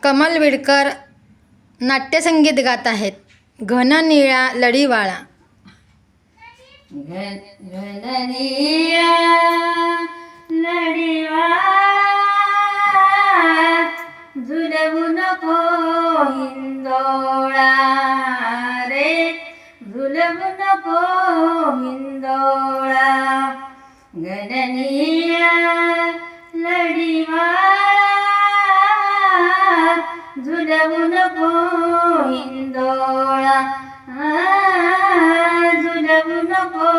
कमल विडकर नाट्यसंगीत गात आहेत. घन निळा लढीवाळा. घन निळा लढीवाळा झुलवू नको हिंदोळा रे, झुलवू नको हिंदोळा. घन निळा लढीवाळा झुलवू नको हिंदोळा, झुलवू नको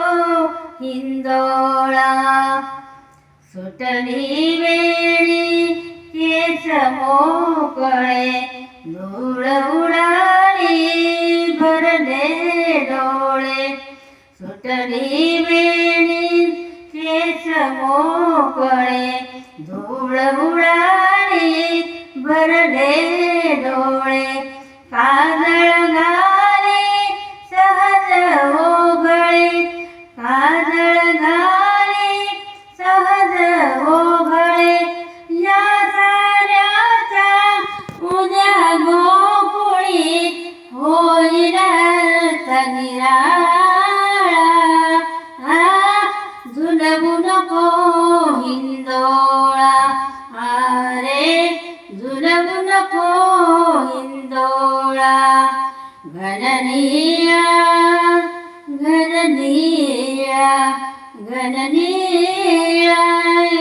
हिंदोळा. सुटली वेळी केस मोकळे, धूळ उडाली भरले डोळे. सुटली वेळी केस मोकळे, धूळ उडाली भरले डोळे. काजळ घाली सहज ओघळे, काजळ घाली सहज ओघळे. या साऱ्याचा उद्या गोकुळी होईल निराळा, झुलवू नको हिंदोळा रे, झुलवू नको हिंदोळा. घन निळा घन निळा घन निळा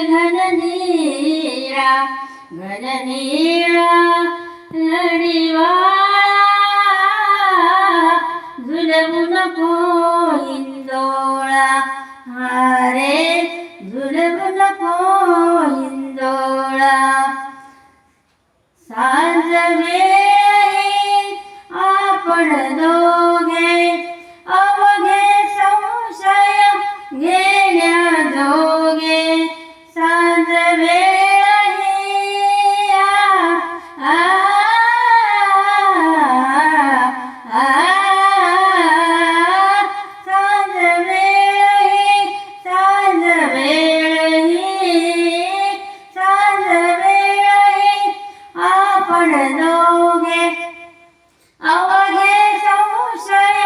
घन निळा घन निळा लढीवाळा झुलवू नको हिंदोळा रे, झुलवू नको हिंदोळा. सांज वेळी आपण दोघे अवघे संशय घेण्याजोगे. सांज वेळी सांज वेळी सांज वेळी सांज वेळी आपण दोघे अवघे संशय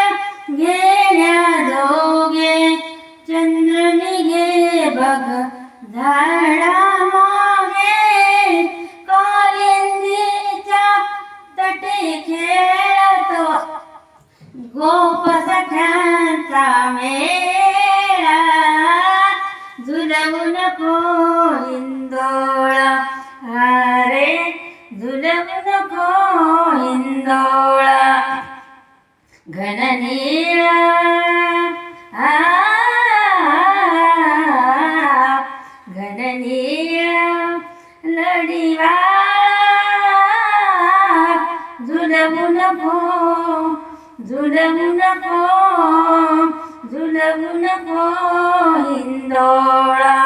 घेण्याजोगे. चंद्र निघे बघ झाडामागे, कालिंदीच्या तटी खेळतो गोप सख्यांचा मेळा. झुलवू नको हिंदोळा रे, झुलवू नको हिंदोळा. घन निळा घन निळा लढीवाळा झुलवू नको, झुलवू नको, झुलवू नको हिंदोळा.